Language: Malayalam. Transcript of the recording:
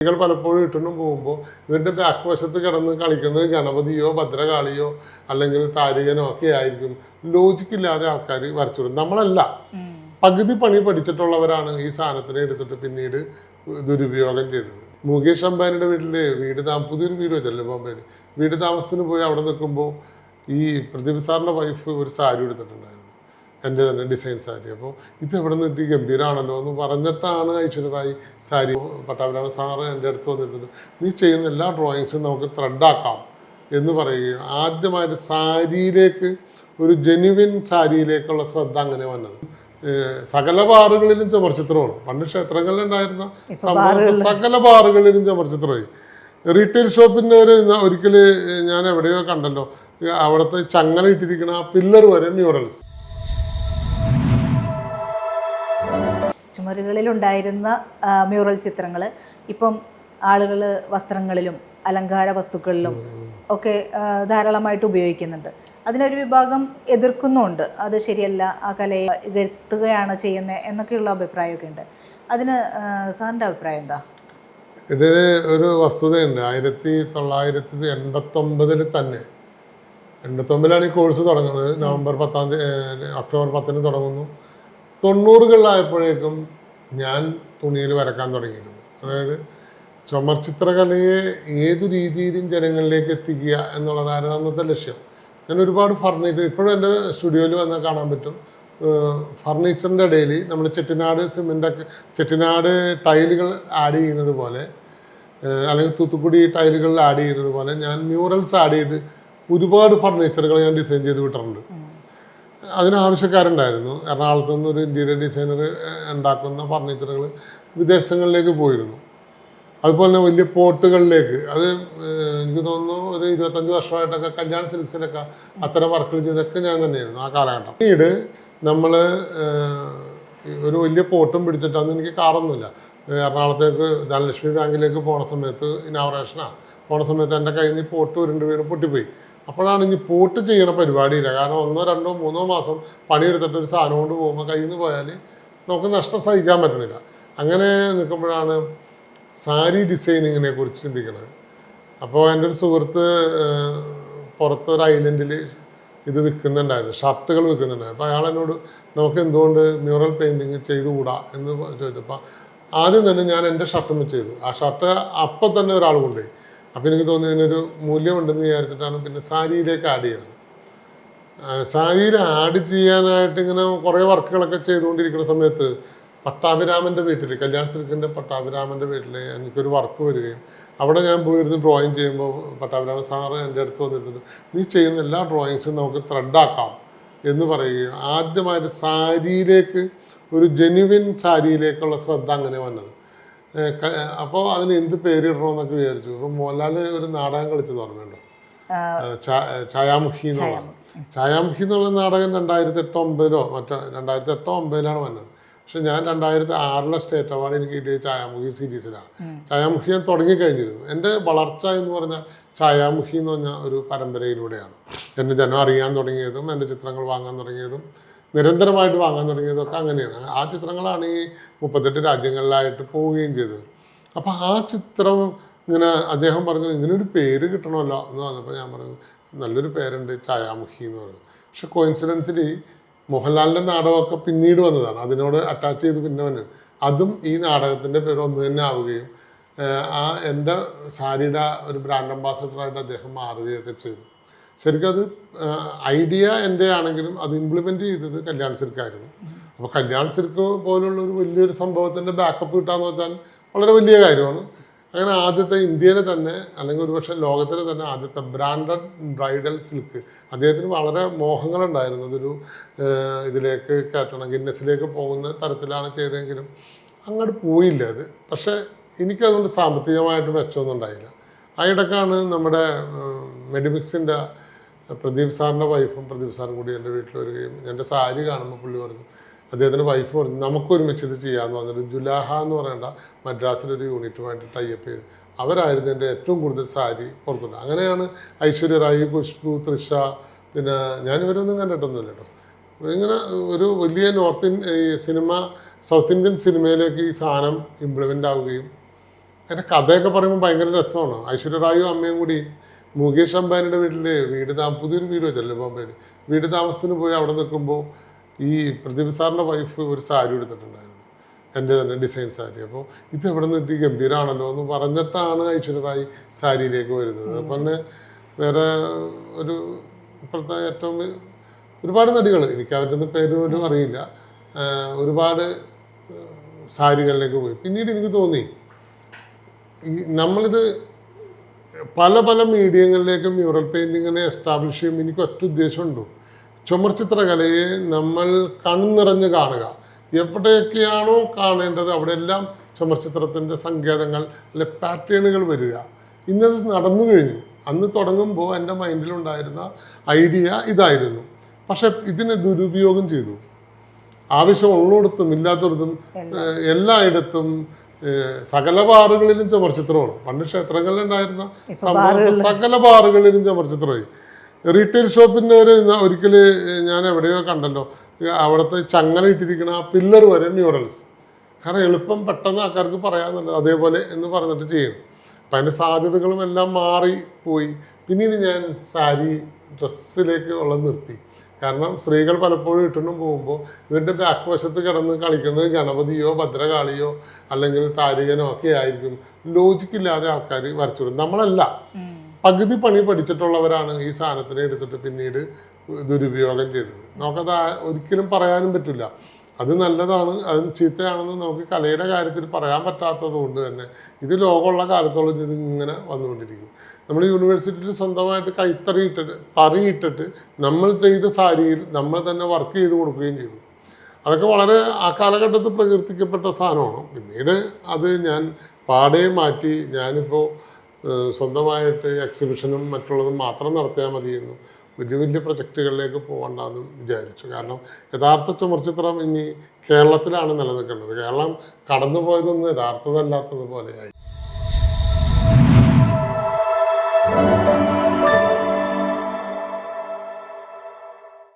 കുട്ടികൾ പലപ്പോഴും ഇട്ടുകൊണ്ട് പോകുമ്പോൾ ഇവരുടെ ബാക്ക് വശത്ത് കിടന്ന് കളിക്കുന്നത് ഗണപതിയോ ഭദ്രകാളിയോ അല്ലെങ്കിൽ താരികനോ ഒക്കെ ആയിരിക്കും. ലോജിക്കില്ലാതെ ആൾക്കാർ വരച്ചു വിടും. നമ്മളല്ല, പകുതി പണി പഠിച്ചിട്ടുള്ളവരാണ് ഈ സാധനത്തിനെ എടുത്തിട്ട് പിന്നീട് ദുരുപയോഗം ചെയ്തത്. മുകേഷ് അംബാനിയുടെ വീട്ടില് പുതിയൊരു വീട് വെച്ചല്ലേ ബോംബെയിൽ, വീട് താമസത്തിന് പോയി അവിടെ നിൽക്കുമ്പോൾ ഈ പ്രദീപ് സാറിൻ്റെ വൈഫ് ഒരു സാരി എടുത്തിട്ടുണ്ടായിരുന്നു, എൻ്റെ തന്നെ ഡിസൈൻ സാരി. അപ്പോൾ ഇത് എവിടെ നിന്നിട്ട് ഗംഭീരമാണല്ലോ എന്ന് പറഞ്ഞിട്ടാണ് ഐശ്വര്യറായി സാരി. പട്ടാഭിരാമൻ സാറ് എൻ്റെ അടുത്ത് വന്നിരുന്നത്, നീ ചെയ്യുന്ന എല്ലാ ഡ്രോയിങ്സും നമുക്ക് ത്രെഡാക്കാം എന്ന് പറയുകയും ആദ്യമായിട്ട് സാരിയിലേക്ക് ഒരു ജെന്യുവിൻ സാരിയിലേക്കുള്ള ശ്രദ്ധ അങ്ങനെ വന്നത്. സകല ബാറുകളിലും ചുമർച്ചിത്രമാണ്. പണ്ട് ക്ഷേത്രങ്ങളിലുണ്ടായിരുന്ന സംഭവം സകല ബാറുകളിലും ചുമർച്ചിത്രമായി. റീറ്റെയിൽ ഷോപ്പിൻ്റെ ഒരിക്കൽ ഞാൻ എവിടെയോ കണ്ടല്ലോ, അവിടുത്തെ ചങ്ങല ഇട്ടിരിക്കുന്ന ആ പില്ലർ വരെ മ്യൂറൽസ്. ചുമരുകളിലുണ്ടായിരുന്ന മ്യൂറൽ ചിത്രങ്ങൾ ഇപ്പം ആളുകൾ വസ്ത്രങ്ങളിലും അലങ്കാര വസ്തുക്കളിലും ഒക്കെ ധാരാളമായിട്ട് ഉപയോഗിക്കുന്നുണ്ട്. അതിനൊരു വിഭാഗം എതിർക്കുന്നുണ്ട്, അത് ശരിയല്ല, ആ കലയെ ഇകഴ്ത്തുകയാണ് ചെയ്യുന്നത് എന്നൊക്കെയുള്ള അഭിപ്രായമൊക്കെ ഉണ്ട്. അതിന് സാറിൻ്റെ അഭിപ്രായം എന്താ? ഇതിന് ഒരു വസ്തുതയുണ്ട്. 1989 തന്നെ, 89 ഈ കോഴ്സ് തുടങ്ങുന്നത്. ഒക്ടോബർ 10 തുടങ്ങുന്നു. 90കളിലായപ്പോഴേക്കും ഞാൻ തുണിയിൽ വരക്കാൻ തുടങ്ങിയിരുന്നു. അതായത് ചുമർചിത്രകലയെ ഏത് രീതിയിലും ജനങ്ങളിലേക്ക് എത്തിക്കുക എന്നുള്ളതായിരുന്നു അന്നത്തെ ലക്ഷ്യം. ഞാൻ ഒരുപാട് ഫർണിച്ചർ, ഇപ്പോഴും എൻ്റെ സ്റ്റുഡിയോയിൽ വന്നാൽ കാണാൻ പറ്റും. ഫർണിച്ചറിൻ്റെ ഇടയിൽ നമ്മൾ ചെട്ടിനാട് ടൈലുകൾ ആഡ് ചെയ്യുന്നത് പോലെ, അല്ലെങ്കിൽ തൂത്തുക്കുടി ടൈലുകളിൽ ആഡ് ചെയ്യുന്നത് പോലെ ഞാൻ മ്യൂറൽസ് ആഡ് ചെയ്ത് ഒരുപാട് ഫർണിച്ചറുകൾ ഞാൻ ഡിസൈൻ ചെയ്ത് വിട്ടിട്ടുണ്ട്. അതിനാവശ്യക്കാരുണ്ടായിരുന്നു. എറണാകുളത്ത് നിന്ന് ഒരു ഇൻറ്റീരിയർ ഡിസൈനർ ഉണ്ടാക്കുന്ന ഫർണിച്ചറുകൾ വിദേശങ്ങളിലേക്ക് പോയിരുന്നു. അതുപോലെ തന്നെ വലിയ പോട്ടുകളിലേക്ക്, അത് എനിക്ക് തോന്നുന്നു ഒരു 25 വർഷമായിട്ടൊക്കെ കല്യാൺ സിൽക്സിലൊക്കെ അത്തരം വർക്കുകൾ ചെയ്തൊക്കെ ഞാൻ തന്നെയായിരുന്നു ആ കാലഘട്ടം. പിന്നീട് നമ്മൾ ഒരു വലിയ പോട്ടും പിടിച്ചിട്ട്, അന്ന് എനിക്ക് കാറൊന്നുമില്ല, എറണാകുളത്തേക്ക് ധനലക്ഷ്മി ബാങ്കിലേക്ക് പോണ സമയത്ത്, ഇനാഗുറേഷനാണ് പോണ സമയത്ത് എൻ്റെ കയ്യിൽ നിന്ന് ഈ പോട്ട് ഉരുണ്ട് വീണ് പൊട്ടിപ്പോയി. അപ്പോഴാണ് ഇനി പോട്ട് ചെയ്യണ പരിപാടിയില്ല. കാരണം 1, 2, 3 മാസം പണിയെടുത്തിട്ട് ഒരു സാധനം കൊണ്ട് പോകുമ്പോൾ കയ്യിൽ നിന്ന് പോയാൽ നമുക്ക് നഷ്ടം സഹിക്കാൻ പറ്റണില്ല. അങ്ങനെ നിൽക്കുമ്പോഴാണ് സാരി ഡിസൈനിങ്ങിനെ കുറിച്ച് ചിന്തിക്കുന്നത്. അപ്പോൾ എൻ്റെ ഒരു സുഹൃത്ത് പുറത്തൊരു ഐലൻഡിൽ ഇത് വിൽക്കുന്നുണ്ടായിരുന്നു, ഷർട്ടുകൾ വിൽക്കുന്നുണ്ടായിരുന്നു. അപ്പോൾ അയാൾ എന്നോട് നമുക്ക് എന്തുകൊണ്ട് മ്യൂറൽ പെയിൻറ്റിങ് ചെയ്തുകൂടാ എന്ന് ചോദിച്ചപ്പോൾ ആദ്യം തന്നെ ഞാൻ എൻ്റെ ഷർട്ടും ചെയ്തു. ആ ഷർട്ട് അപ്പം തന്നെ ഒരാൾ കൊണ്ടുപോയി. അപ്പോൾ എനിക്ക് തോന്നി ഇതിനൊരു മൂല്യമുണ്ടെന്ന് വിചാരിച്ചിട്ടാണ് പിന്നെ സാരിയിലേക്ക് ആഡ് ചെയ്യണത്. സാരിയിൽ ആഡ് ചെയ്യാനായിട്ട് ഇങ്ങനെ കുറേ വർക്കുകളൊക്കെ ചെയ്തുകൊണ്ടിരിക്കുന്ന സമയത്ത് പട്ടാഭിരാമൻ്റെ വീട്ടിൽ, കല്യാൺ സിൽക്കിൻ്റെ പട്ടാഭിരാമൻ്റെ വീട്ടിൽ എനിക്കൊരു വർക്ക് വരികയും അവിടെ ഞാൻ പോയിരുന്ന് ഡ്രോയിങ് ചെയ്യുമ്പോൾ പട്ടാഭിരാമൻ സാറ് എൻ്റെ അടുത്ത് വന്നിരുന്നത്, നീ ചെയ്യുന്ന എല്ലാ ഡ്രോയിങ്സും നമുക്ക് ത്രെഡാക്കാം എന്ന് പറയുകയും ആദ്യമായിട്ട് സാരിയിലേക്ക് ഒരു ജെന്യുവിൻ സാരിയിലേക്കുള്ള ശ്രദ്ധ അങ്ങനെ വന്നത്. അപ്പോൾ അതിന് എന്ത് പേരിടണമെന്നൊക്കെ വിചാരിച്ചു. അപ്പോൾ മോഹൻലാൽ ഒരു നാടകം കളിച്ചത് ഓർമ്മയുണ്ടോ? ഛായാമുഖി എന്നുള്ള നാടകം 2008-9 മറ്റോ 2008-9 വന്നത്. പക്ഷെ ഞാൻ 2006 സ്റ്റേറ്റ് അവാർഡ് എനിക്ക് കിട്ടിയത് ഛായാമുഖി സീരീസിലാണ്. ഛായാമുഖി ഞാൻ തുടങ്ങിക്കഴിഞ്ഞിരുന്നു. എൻ്റെ വളർച്ച എന്ന് പറഞ്ഞാൽ ഛായാമുഖി എന്ന് പറഞ്ഞ ഒരു പരമ്പരയിലൂടെയാണ് എൻ്റെ ജനം അറിയാൻ തുടങ്ങിയതും എൻ്റെ ചിത്രങ്ങൾ വാങ്ങാൻ തുടങ്ങിയതും നിരന്തരമായിട്ട് വാങ്ങാൻ തുടങ്ങിയതൊക്കെ അങ്ങനെയാണ്. ആ ചിത്രങ്ങളാണ് ഈ 38 രാജ്യങ്ങളിലായിട്ട് പോവുകയും ചെയ്തത്. അപ്പോൾ ആ ചിത്രം ഇങ്ങനെ അദ്ദേഹം പറഞ്ഞു, ഇതിനൊരു പേര് കിട്ടണമല്ലോ എന്ന് പറഞ്ഞപ്പോൾ ഞാൻ പറഞ്ഞു, നല്ലൊരു പേരുണ്ട്, ഛായാമുഖി എന്ന് പറഞ്ഞു. പക്ഷെ കോയിൻസിഡൻസിലി മോഹൻലാലിൻ്റെ നാടകമൊക്കെ പിന്നീട് വന്നതാണ്, അതിനോട് അറ്റാച്ച് ചെയ്ത് പിന്നെ വന്നത്. അതും ഈ നാടകത്തിൻ്റെ പേര് ഒന്ന് തന്നെ ആവുകയും എൻ്റെ സാരിയുടെ ഒരു ബ്രാൻഡ് അംബാസഡറായിട്ട് അദ്ദേഹം മാറുകയൊക്കെ ചെയ്തു. ശരിക്കും അത് ഐഡിയ എൻ്റെ ആണെങ്കിലും അത് ഇംപ്ലിമെൻറ്റ് ചെയ്തത് കല്യാൺ സിൽക്കായിരുന്നു. അപ്പോൾ കല്യാൺ സിൽക്ക് പോലുള്ള ഒരു വലിയൊരു സംഭവത്തിൻ്റെ ബാക്കപ്പ് കിട്ടാന്ന് വെച്ചാൽ വളരെ വലിയ കാര്യമാണ്. അങ്ങനെ ആദ്യത്തെ ഇന്ത്യയിലെ തന്നെ, അല്ലെങ്കിൽ ഒരുപക്ഷെ ലോകത്തിലെ തന്നെ ആദ്യത്തെ ബ്രാൻഡഡ് ബ്രൈഡൽ സിൽക്ക്, അദ്ദേഹത്തിന് വളരെ മോഹങ്ങളുണ്ടായിരുന്നു അതൊരു ഇതിലേക്ക് കയറ്റണം, ഗിന്നസിലേക്ക് പോകുന്ന തരത്തിലാണ് ചെയ്തതെങ്കിലും അങ്ങോട്ട് പോയില്ല അത്. പക്ഷേ എനിക്കതുകൊണ്ട് സാമ്പത്തികമായിട്ട് മെച്ചമൊന്നും ഉണ്ടായില്ല. ആ ഇടക്കാണ് നമ്മുടെ മെഡിമിക്സിൻ്റെ പ്രദീപ് സാറിൻ്റെ വൈഫും പ്രദീപ് സാറും കൂടി എൻ്റെ വീട്ടിൽ വരികയും എൻ്റെ സാരി കാണുമ്പോൾ പുള്ളി പറഞ്ഞു, അദ്ദേഹത്തിൻ്റെ വൈഫ് പറഞ്ഞു, നമുക്കൊരുമിച്ച് ഇത് ചെയ്യാമെന്ന് പറഞ്ഞിട്ട് ജുലാഹ എന്ന് പറയേണ്ട മദ്രാസിലൊരു യൂണിറ്റുമായിട്ട് ടൈപ്പ് ചെയ്ത് അവരായിരുന്നു എൻ്റെ ഏറ്റവും കൂടുതൽ സാരി പുറത്തുണ്ട്. അങ്ങനെയാണ് ഐശ്വര്യ റായി, ഖുഷ്ബു, തൃഷ, പിന്നെ ഞാനിവരൊന്നും കണ്ടിട്ടൊന്നുമില്ല കേട്ടോ. ഇങ്ങനെ ഒരു വലിയ സൗത്ത് ഇന്ത്യൻ സിനിമയിലേക്ക് ഈ സാധനം ഇംപ്ലിമെൻ്റ് ആവുകയും അതിൻ്റെ കഥയൊക്കെ പറയുമ്പോൾ ഭയങ്കര രസമാണ്. ഐശ്വര്യ റായും അമ്മയും കൂടി മുകേഷ് അംബാനിയുടെ വീട്ടിൽ പുതിയൊരു വീട് വെച്ചല്ലേ ബോംബെയിൽ, വീട് താമസത്തിന് പോയി അവിടെ നിൽക്കുമ്പോൾ ഈ പ്രദീപ് സാറിൻ്റെ വൈഫ് ഒരു സാരി എടുത്തിട്ടുണ്ടായിരുന്നു, എൻ്റെ തന്നെ ഡിസൈൻ സാരി. അപ്പോൾ ഇത് എവിടെ നിന്ന് ഗംഭീരമാണല്ലോ എന്ന് പറഞ്ഞിട്ടാണ് ഐശ്വര്യ റായി സാരിയിലേക്ക് വരുന്നത്. അപ്പം തന്നെ വേറെ ഒരു ഇപ്പോഴത്തെ ഏറ്റവും ഒരുപാട് നടികൾ, എനിക്ക് അവരുടെ പേര് പോലും അറിയില്ല, ഒരുപാട് സാരികളിലേക്ക് പോയി. പിന്നീട് എനിക്ക് തോന്നി നമ്മളിത് പല പല മീഡിയങ്ങളിലേക്ക് മ്യൂറൽ പെയിൻറ്റിങ്ങിനെ എസ്റ്റാബ്ലിഷ് ചെയ്യുമ്പോൾ എനിക്ക് ഒറ്റ ഉദ്ദേശമുണ്ടോ, ചുമർ ചിത്രകലയെ നമ്മൾ കണ്ണിറഞ്ഞ് കാണുക. എവിടെയൊക്കെയാണോ കാണേണ്ടത് അവിടെയെല്ലാം ചുമർ ചിത്രത്തിൻ്റെ സങ്കേതങ്ങൾ അല്ലെ പാറ്റേണുകൾ വരിക. ഇന്നത് നടന്നു കഴിഞ്ഞു. അന്ന് തുടങ്ങുമ്പോൾ എൻ്റെ മൈൻഡിലുണ്ടായിരുന്ന ഐഡിയ ഇതായിരുന്നു. പക്ഷെ ഇതിനെ ദുരുപയോഗം ചെയ്തു. ആവശ്യമുള്ളിടത്തും ഇല്ലാത്തടത്തും എല്ലായിടത്തും സകല ബാറുകളിലും ചുമർ ചിത്രമാണ്. പണ്ട് ക്ഷേത്രങ്ങളിലുണ്ടായിരുന്ന സകല ബാറുകളിലും ചുമർ ചിത്രമായി. റീറ്റെയിൽ ഷോപ്പിൻ്റെ ഒരിക്കൽ ഞാൻ എവിടെയോ കണ്ടല്ലോ, അവിടുത്തെ ചങ്ങല ഇട്ടിരിക്കുന്ന ആ പില്ലർ വരെ മ്യൂറൽസ്. കാരണം എളുപ്പം പെട്ടെന്ന് ആൾക്കാർക്ക് പറയാമെന്നുള്ളത് അതേപോലെ എന്ന് പറഞ്ഞിട്ട് ചെയ്യണം. അപ്പം അതിൻ്റെ സാധ്യതകളും എല്ലാം മാറിപ്പോയി. പിന്നീട് ഞാൻ സാരി ഡ്രസ്സിലേക്ക് ഉള്ളത് നിർത്തി. കാരണം സ്ത്രീകൾ പലപ്പോഴും ഇട്ടുകൊണ്ട് പോകുമ്പോൾ ഇവരുടെ ബാക്ക് വശത്ത് കിടന്ന് കളിക്കുന്നത് ഗണപതിയോ ഭദ്രകാളിയോ അല്ലെങ്കിൽ താരികനോ ഒക്കെ ആയിരിക്കും. ലോജിക്കില്ലാതെ ആൾക്കാർ വരച്ചുവിടും. നമ്മളല്ല, പകുതി പണി പഠിച്ചിട്ടുള്ളവരാണ് ഈ സാധനത്തിനെ എടുത്തിട്ട് പിന്നീട് ദുരുപയോഗം ചെയ്തത്. നമുക്കത് ഒരിക്കലും പറയാനും പറ്റില്ല. അത് നല്ലതാണ്, അത് ചീത്തയാണെന്ന് നമുക്ക് കലയുടെ കാര്യത്തിൽ പറയാൻ പറ്റാത്തത് കൊണ്ട് തന്നെ ഇത് ലോകമുള്ള കാലത്തോളം ഇത് ഇങ്ങനെ വന്നുകൊണ്ടിരിക്കും. നമ്മൾ യൂണിവേഴ്സിറ്റിയിൽ സ്വന്തമായിട്ട് തറിയിട്ടിട്ട് നമ്മൾ ചെയ്ത സാരിയിൽ നമ്മൾ തന്നെ വർക്ക് ചെയ്ത് കൊടുക്കുകയും ചെയ്തു. അതൊക്കെ വളരെ ആ കാലഘട്ടത്തിൽ പ്രകീർത്തിക്കപ്പെട്ട സാധനമാണ്. പിന്നീട് അത് ഞാൻ പാടെ മാറ്റി. ഞാനിപ്പോൾ സ്വന്തമായിട്ട് എക്സിബിഷനും മറ്റുള്ളതും മാത്രം നടത്തിയാൽ മതിയെന്നും വലിയ വലിയ പ്രൊജക്റ്റുകളിലേക്ക് പോകണ്ടെന്നും വിചാരിച്ചു. കാരണം യഥാർത്ഥ ചുമർ ചിത്രം ഇനി കേരളത്തിലാണ് നിലനിൽക്കേണ്ടത്. കേരളം കടന്നുപോയതൊന്നും യഥാർത്ഥതല്ലാത്തതുപോലെയായി.